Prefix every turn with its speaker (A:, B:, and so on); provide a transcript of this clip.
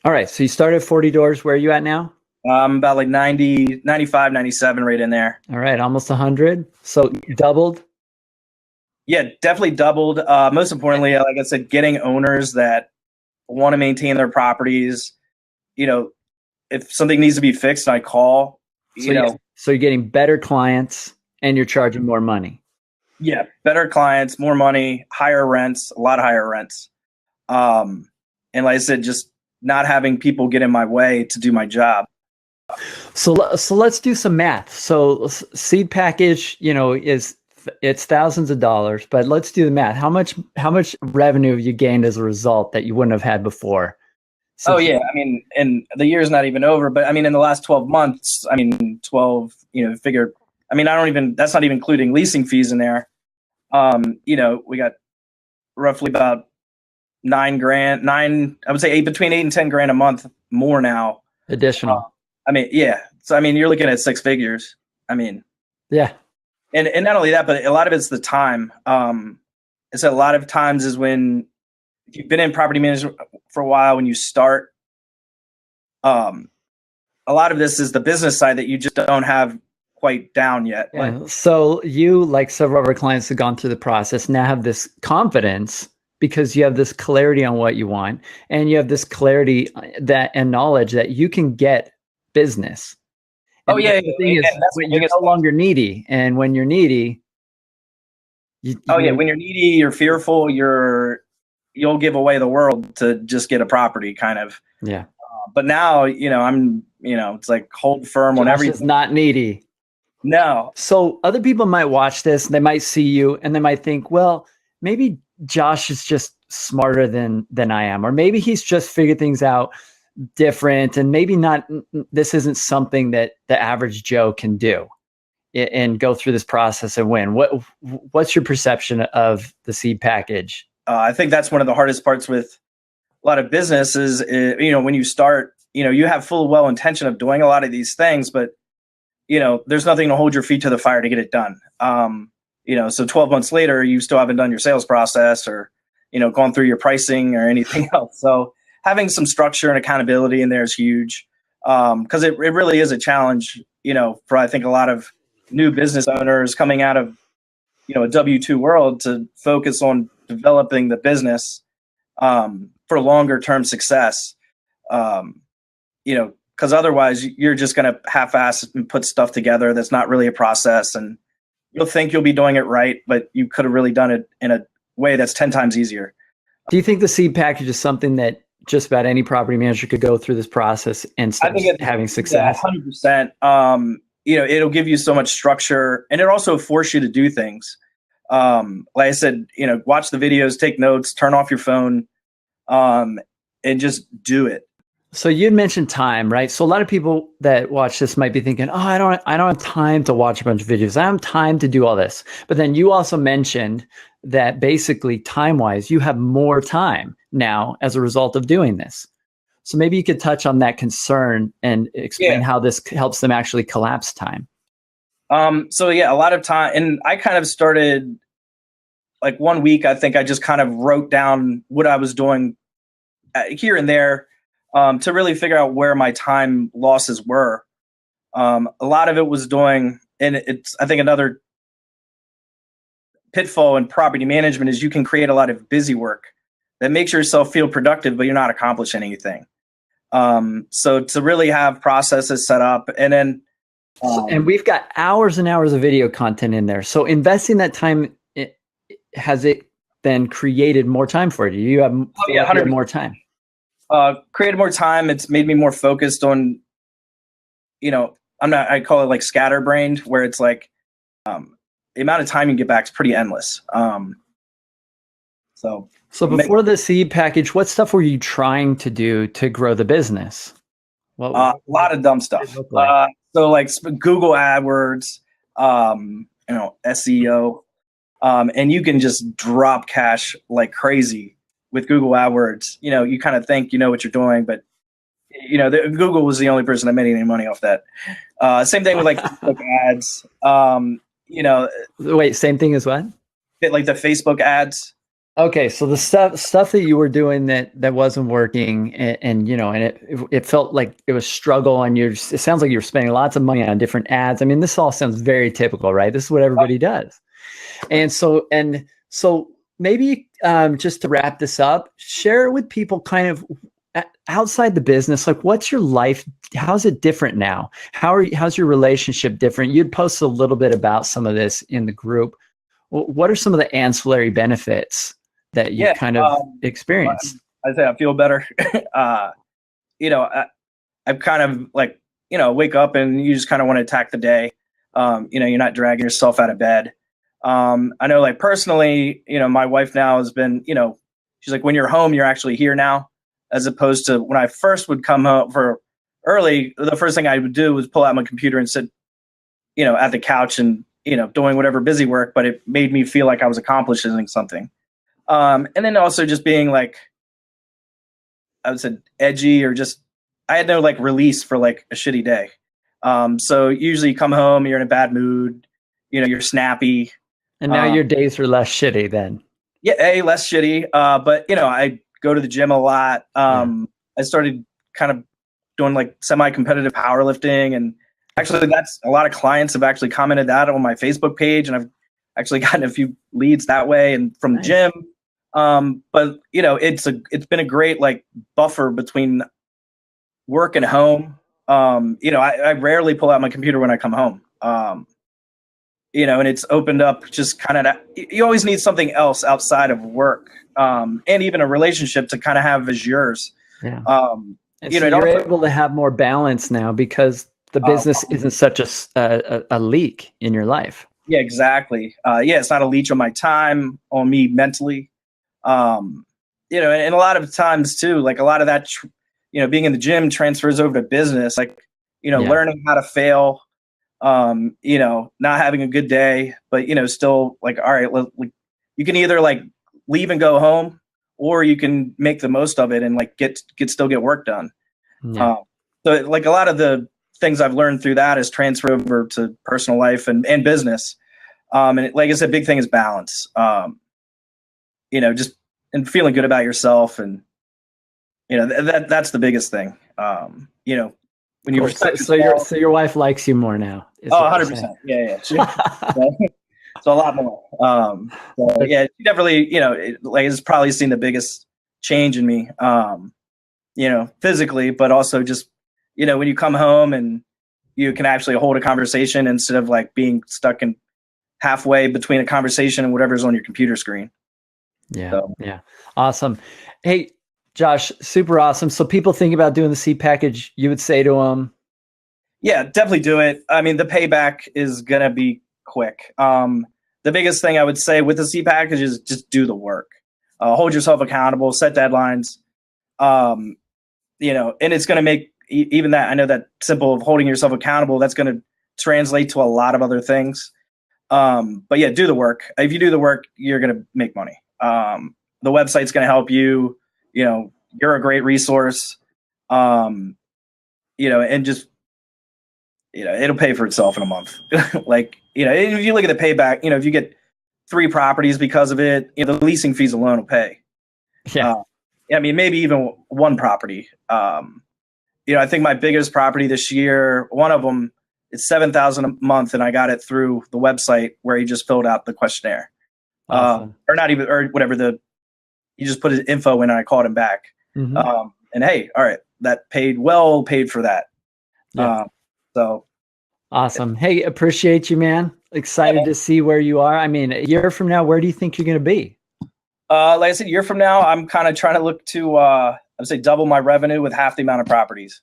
A: All right. So you started 40 doors. Where are you at now?
B: About like 90, 95, 97, right in there.
A: All right. Almost 100. So doubled.
B: Yeah, definitely doubled. Most importantly, like I said, getting owners that want to maintain their properties. You know, if something needs to be fixed, I call.
A: So
B: You
A: you
B: know,
A: so you're getting better clients and you're charging more money.
B: yeah, better clients, more money, higher rents, a lot of higher rents. Um, and like I said, just not having people get in my way to do my job.
A: So let's do some math. So seed package, is it's thousands of dollars, but let's do the math. How much revenue have you gained as a result that you wouldn't have had before?
B: Oh
A: Since
B: yeah, I mean, and the year's not even over, but I mean, in the last 12 months, I mean, 12, figure. I mean, I don't even. That's not even including leasing fees in there. We got roughly about 9 grand, I would say between 8 and 10 grand a month more now. Uh,
A: additional.
B: I mean, yeah. So I mean, you're looking at six figures. I mean,
A: Yeah.
B: and not only that, but a lot of it's the time. It's a lot of times is when if you've been in property management for a while, when you start, um, a lot of this is the business side that you just don't have quite down yet. Like,
A: Yeah. So you, like several of our clients have gone through the process, now have this confidence because you have this clarity on what you want, and you have this clarity that and knowledge that you can get business.
B: oh
A: And
B: yeah,
A: the thing is,
B: and that's the
A: when you're
B: biggest
A: no
B: thing.
A: longer needy, and when you're needy, you,
B: Oh yeah,
A: you
B: when you're needy, you're fearful, you'll give away the world to just get a property, kind of.
A: yeah.
B: But now, it's like hold firm on
A: Josh is
B: everything.
A: not needy.
B: No,
A: So other people might watch this, they might see you, and they might think, well, maybe Josh is just smarter than I am, or maybe he's just figured things out different, and maybe not. This isn't something that the average Joe can do and go through this process and win. What's your perception of the seed package?
B: I think that's one of the hardest parts with a lot of businesses. When you start, you have full well intention of doing a lot of these things, but there's nothing to hold your feet to the fire to get it done. So 12 months later, you still haven't done your sales process or, gone through your pricing or anything else. So having some structure and accountability in there is huge. Cause it really is a challenge, for, I think, a lot of new business owners coming out of, a W-2 world to focus on developing the business, for longer term success. Um, because otherwise you're just going to half-ass and put stuff together that's not really a process, and you'll think you'll be doing it right, but you could have really done it in a way that's 10 times easier.
A: Do you think the seed package is something that just about any property manager could go through this process and
B: I
A: start
B: think it's,
A: having
B: yeah,
A: success?
B: 100%. It'll give you so much structure, and it also force you to do things. Like I said, watch the videos, take notes, turn off your phone, and just do it.
A: So you mentioned time, right? So a lot of people that watch this might be thinking, "Oh, I don't have time to watch a bunch of videos. I don't have time to do all this." But then you also mentioned that basically time-wise, you have more time now as a result of doing this. So maybe you could touch on that concern and
B: Yeah.
A: explain how this helps them actually collapse time.
B: So yeah, a lot of time, and I kind of started like one week. I think I just kind of wrote down what I was doing here and there, to really figure out where my time losses were. A lot of it was doing, and it's, I think, another pitfall in property management is you can create a lot of busy work that makes yourself feel productive, but you're not accomplishing anything. So to really have processes set up, and then,
A: And
B: um,
A: we've got hours and hours of video content in there. So investing that time, has it then created more time for you? You have
B: oh
A: feel
B: yeah,
A: like you have
B: 100%.
A: more time.
B: Created more time. It's made me more focused on, I'm not, I call it like scatterbrained, where it's like, um, the amount of time you get back is pretty endless. So
A: So before the seed package, what stuff were you trying to do to grow the business?
B: a lot of dumb
A: What did it
B: stuff.
A: look like?
B: So like Google AdWords, SEO, and you can just drop cash like crazy with Google AdWords. You kind of think you know what you're doing, but Google was the only person that made any money off that. Same thing with like Facebook ads. You know,
A: Wait, same thing as what?
B: like the Facebook ads.
A: Okay, so the stuff that you were doing that wasn't working, and you know, and it felt like it was struggle, and it sounds like you're spending lots of money on different ads. I mean, this all sounds very typical, right? This is what everybody does. And so maybe just to wrap this up, share it with people kind of outside the business. Like, what's your life? How's it different now? How's your relationship different? You'd posted a little bit about some of this in the group. What are some of the ancillary benefits that you
B: Yeah,
A: kind of experienced?
B: I say I feel better. You know, I'm kind of like, you know, wake up and you just kind of want to attack the day. You know, you're not dragging yourself out of bed. I know, like, personally, you know, my wife now has been, you know, she's like, when you're home, you're actually here now, as opposed to when I first would come home for early. The first thing I would do was pull out my computer and sit, you know, at the couch and, you know, doing whatever busy work, but it made me feel like I was accomplishing something. And then also just being like, I would say edgy, or just, I had no like release for like a shitty day. So usually you come home, you're in a bad mood, you know, you're snappy.
A: And now your days are less shitty then.
B: Yeah, less shitty. But you know, I go to the gym a lot. I started kind of doing like semi-competitive powerlifting, and actually that's a lot of clients have actually commented that on my Facebook page, and I've actually gotten a few leads that way and from the gym. But you know, it's been a great like buffer between work and home. You know, I rarely pull out my computer when I come home. You know, and it's opened up just kind of that. You always need something else outside of work, and even a relationship to kind of have as yours.
A: Yeah.
B: You
A: so
B: know,
A: you're able to have more balance now because the business isn't such a leak in your life.
B: Yeah, exactly. Yeah, it's not a leech on my time, on me mentally. You know, and a lot of times too, like a lot of that, you know, being in the gym transfers over to business, like, you know, learning how to fail, you know, not having a good day, but, you know, still like, all right, like, you can either like leave and go home, or you can make the most of it and like still get work done.
A: Yeah.
B: So like a lot of the things I've learned through that is transfer over to personal life and business. And like I said, big thing is balance. You know, just, and feeling good about yourself, and you know that's the biggest thing. You know, when you respect
A: so your wife likes you more now.
B: Oh, 100%. Yeah. So a lot more. So yeah, she definitely, you know, like has probably seen the biggest change in me. You know, physically, but also just, you know, when you come home and you can actually hold a conversation instead of like being stuck in halfway between a conversation and whatever's on your computer screen.
A: Yeah. So. Yeah. Awesome. Hey, Josh, super awesome. So people think about doing the C package, you would say to them,
B: yeah, definitely do it. I mean, the payback is going to be quick. The biggest thing I would say with the C package is just do the work. Hold yourself accountable, set deadlines. You know, and it's going to make even that, I know that simple of holding yourself accountable, that's going to translate to a lot of other things. But yeah, do the work. If you do the work, you're going to make money. The website's going to help you. You know, you're a great resource. You know, and just, you know, it'll pay for itself in a month. Like, you know, if you look at the payback, you know, if you get 3 properties because of it, you know, the leasing fees alone will pay.
A: Yeah.
B: I mean, maybe even 1 property. You know, I think my biggest property this year, one of them, it's $7,000 a month, and I got it through the website where he just filled out the questionnaire.
A: Awesome.
B: Or not even, or whatever, he just put his info in and I called him back. Mm-hmm. And hey, all right, that paid for that.
A: Yeah.
B: So
A: awesome. Hey, appreciate you, man. Excited to see where you are. I mean, a year from now, where do you think you're going to be?
B: Like I said, a year from now, I'm kind of trying to look to, I would say double my revenue with half the amount of properties.